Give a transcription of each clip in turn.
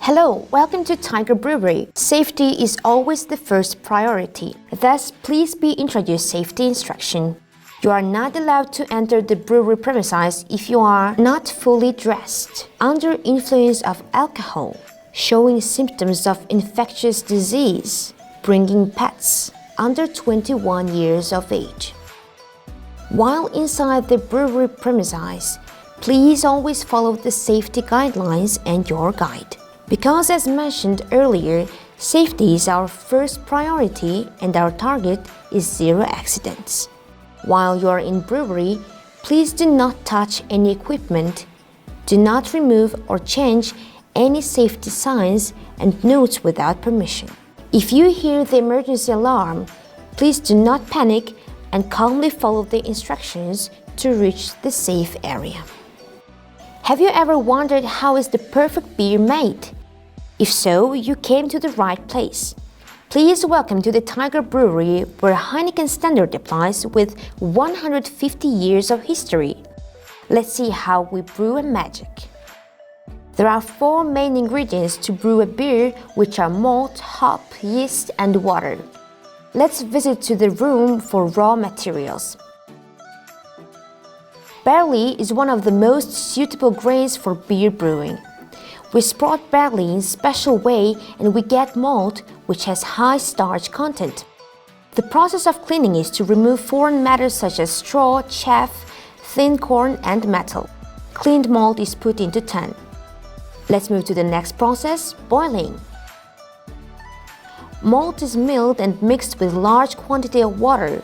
Hello, welcome to Tiger Brewery. Safety is always the first priority. Thus, please be introduced safety instruction. You are not allowed to enter the brewery premises if you are not fully dressed, under influence of alcohol, showing symptoms of infectious disease, bringing pets, under 21 years of age. While inside the brewery premises, please always follow the safety guidelines and your guide. Because as mentioned earlier, safety is our first priority and our target is zero accidents. While you are in brewery, please do not touch any equipment, do not remove or change any safety signs and notes without permission. If you hear the emergency alarm, please do not panic and calmly follow the instructions to reach the safe area. Have you ever wondered how is the perfect beer made? If so, you came to the right place. Please welcome to the Tiger Brewery, where Heineken standard applies with 150 years of history. Let's see how we brew a magic. There are 4 main ingredients to brew a beer, which are malt, hop, yeast, and water. Let's visit to the room for raw materials. Barley is one of the most suitable grains for beer brewing. We sprout barley in a special way and we get malt, which has high starch content. The process of cleaning is to remove foreign matter such as straw, chaff, thin corn, and metal. Cleaned malt is put into tun. Let's move to the next process, boiling. Malt is milled and mixed with large quantity of water.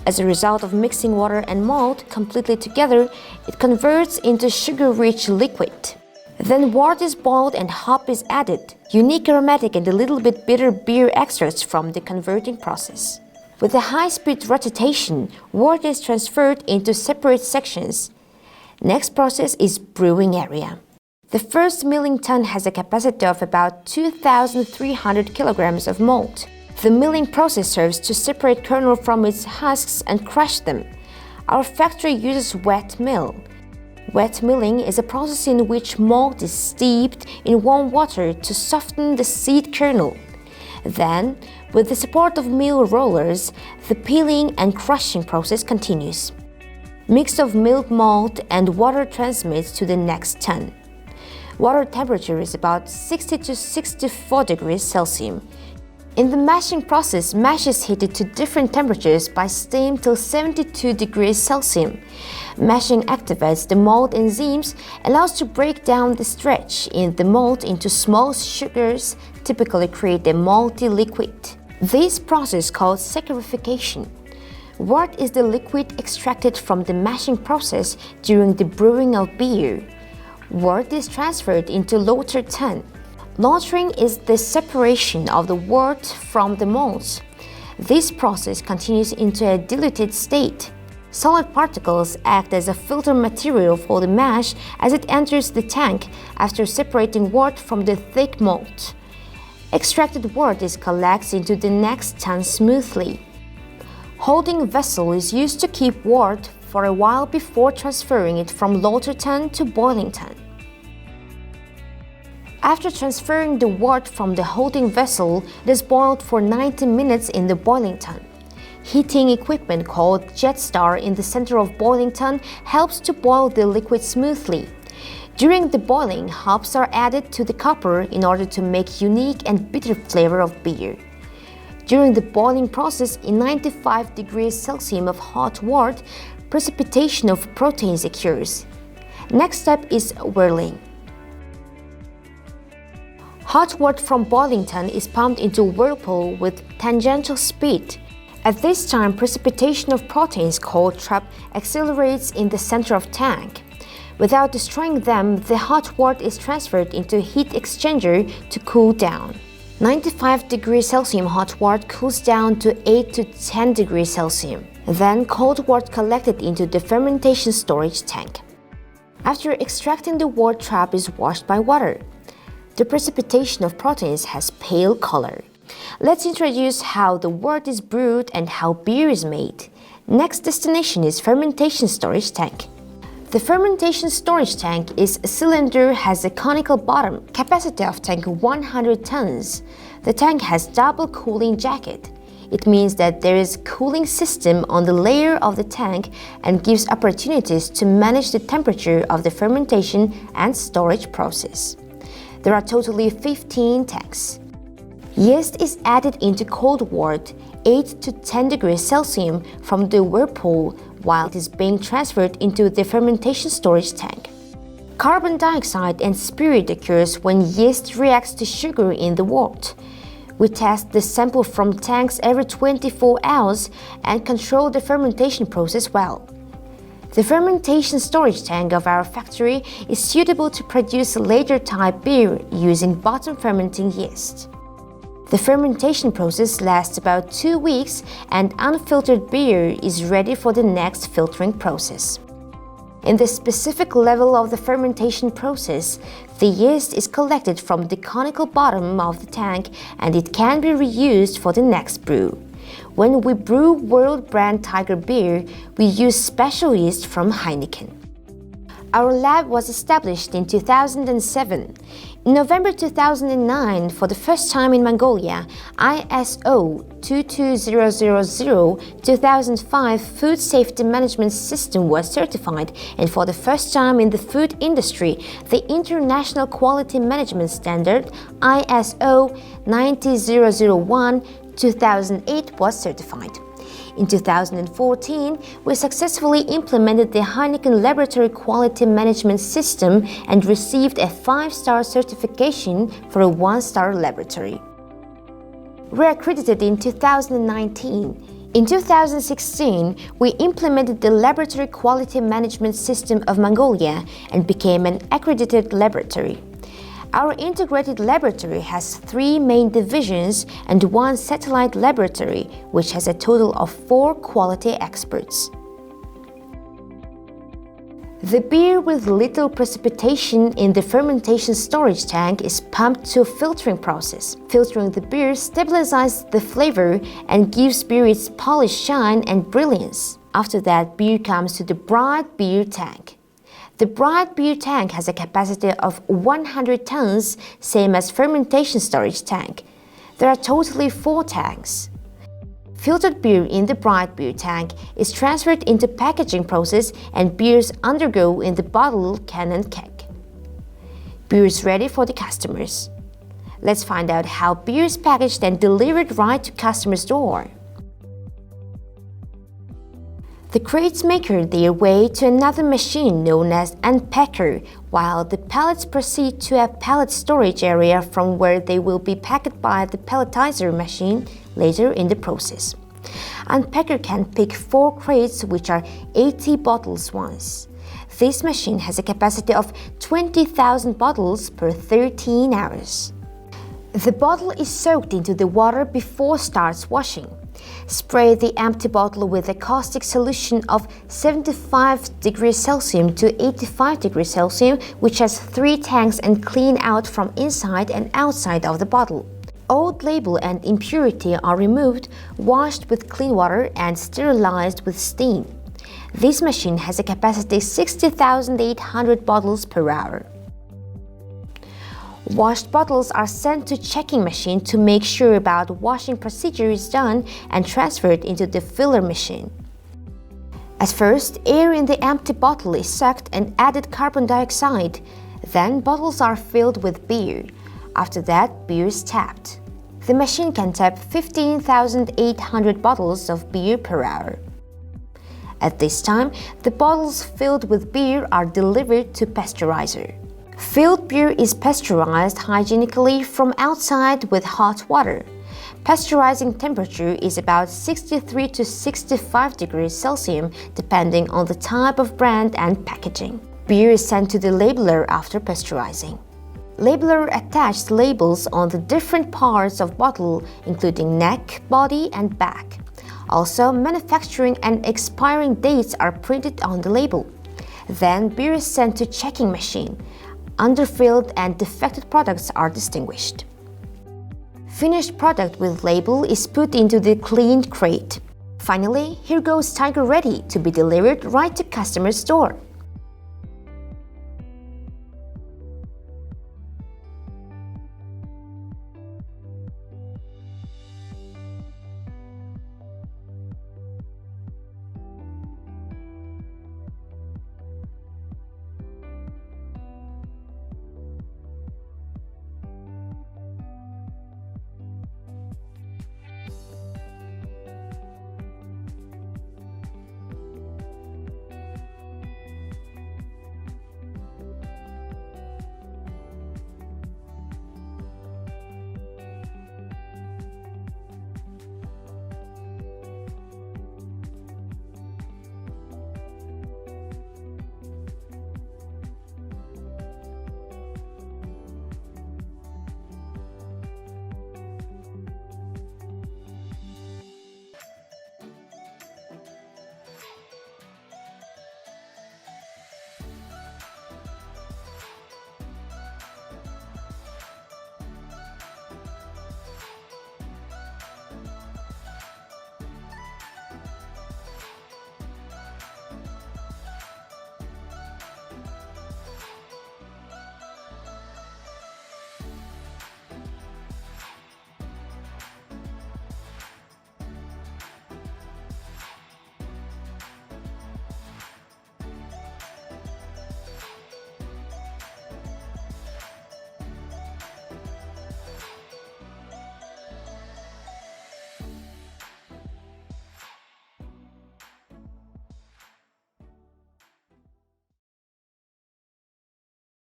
As a result of mixing water and malt completely together, it converts into sugar-rich liquid. Then wort is boiled and hop is added, unique aromatic and a little bit bitter beer extracts from the converting process. With a high-speed rotation, wort is transferred into separate sections. Next process is brewing area. The first milling tun has a capacity of about 2,300 kilograms of malt. The milling process serves to separate kernel from its husks and crush them. Our factory uses wet mill. Wet milling is a process in which malt is steeped in warm water to soften the seed kernel. Then, with the support of mill rollers, the peeling and crushing process continues. Mix of milled malt and water transmits to the next tun. Water temperature is about 60 to 64 degrees Celsius. In the mashing process, mash is heated to different temperatures by steam till 72 degrees Celsius. Mashing activates the malt enzymes, allows to break down the starch in the malt into small sugars, typically create a malty liquid. This process called saccharification. Wort is the liquid extracted from the mashing process during the brewing of beer. Wort is transferred into lauter tun. Lautering is the separation of the wort from the malt. This process continues into a diluted state. Solid particles act as a filter material for the mash as it enters the tank after separating wort from the thick malt. Extracted wort is collected into the next tun smoothly. Holding vessel is used to keep wort for a while before transferring it from lauter tun to boiling tun. After transferring the wort from the holding vessel, it is boiled for 90 minutes in the boiling tun. Heating equipment called Jetstar in the center of boiling tun helps to boil the liquid smoothly. During the boiling, hops are added to the copper in order to make unique and bitter flavor of beer. During the boiling process in 95 degrees Celsius of hot wort, precipitation of proteins occurs. Next step is whirling. Hot wort from boiling tun is pumped into a whirlpool with tangential speed. At this time, precipitation of proteins called trap accelerates in the center of tank. Without destroying them, the hot wort is transferred into a heat exchanger to cool down. 95 degrees Celsius hot wort cools down to 8 to 10 degrees Celsius. Then cold wort collected into the fermentation storage tank. After extracting the wort, trap is washed by water. The precipitation of proteins has pale color. Let's introduce how the wort is brewed and how beer is made. Next destination is fermentation storage tank. The fermentation storage tank is a cylinder, has a conical bottom, capacity of tank 100 tons. The tank has double cooling jacket. It means that there is cooling system on the layer of the tank and gives opportunities to manage the temperature of the fermentation and storage process. There are totally 15 tanks. Yeast is added into cold water 8 to 10 degrees Celsius from the whirlpool while it is being transferred into the fermentation storage tank. Carbon dioxide and spirit occurs when yeast reacts to sugar in the wort. We test the sample from tanks every 24 hours and control the fermentation process well. The fermentation storage tank of our factory is suitable to produce lager type beer using bottom fermenting yeast. The fermentation process lasts about 2 weeks and unfiltered beer is ready for the next filtering process. In the specific level of the fermentation process, the yeast is collected from the conical bottom of the tank and it can be reused for the next brew. When we brew world brand Tiger beer, we use special yeast from Heineken. Our lab was established in 2007. In November 2009, for the first time in Mongolia, ISO 22000-2005 Food Safety Management System was certified, and for the first time in the food industry, the International Quality Management Standard ISO 9001-2008 was certified. In 2014, we successfully implemented the Heineken Laboratory Quality Management System and received a 5-star certification for a 1-star laboratory. Reaccredited in 2019. In 2016, we implemented the Laboratory Quality Management System of Mongolia and became an accredited laboratory. Our integrated laboratory has 3 main divisions and 1 satellite laboratory, which has a total of 4 quality experts. The beer with little precipitation in the fermentation storage tank is pumped to a filtering process. Filtering the beer stabilizes the flavor and gives beer its polished shine and brilliance. After that, beer comes to the bright beer tank. The bright beer tank has a capacity of 100 tons, same as fermentation storage tank. There are totally 4 tanks. Filtered beer in the bright beer tank is transferred into packaging process and beers undergo in the bottle, can and keg. Beer is ready for the customers. Let's find out how beer is packaged and delivered right to customer's door. The crates make their way to another machine known as unpacker, while the pallets proceed to a pallet storage area from where they will be packed by the palletizer machine later in the process. Unpacker can pick 4 crates which are 80 bottles once. This machine has a capacity of 20,000 bottles per 13 hours. The bottle is soaked into the water before starts washing. Spray the empty bottle with a caustic solution of 75 degrees Celsius to 85 degrees Celsius, which has 3 tanks, and clean out from inside and outside of the bottle. Old label and impurity are removed, washed with clean water and sterilized with steam. This machine has a capacity of 60,800 bottles per hour. Washed bottles are sent to checking machine to make sure about washing procedure is done and transferred into the filler machine. At first, air in the empty bottle is sucked and added carbon dioxide. Then bottles are filled with beer. After that, beer is tapped. The machine can tap 15,800 bottles of beer per hour. At this time, the bottles filled with beer are delivered to pasteurizer. Filled beer is pasteurized hygienically from outside with hot water. Pasteurizing temperature is about 63 to 65 degrees Celsius depending on the type of brand and packaging. Beer is sent to the labeler after pasteurizing. Labeler attaches labels on the different parts of bottle, including neck, body, and back. Also, manufacturing and expiring dates are printed on the label. Then beer is sent to checking machine. Underfilled and defected products are distinguished. Finished product with label is put into the cleaned crate. Finally, here goes Tiger ready to be delivered right to customer's door.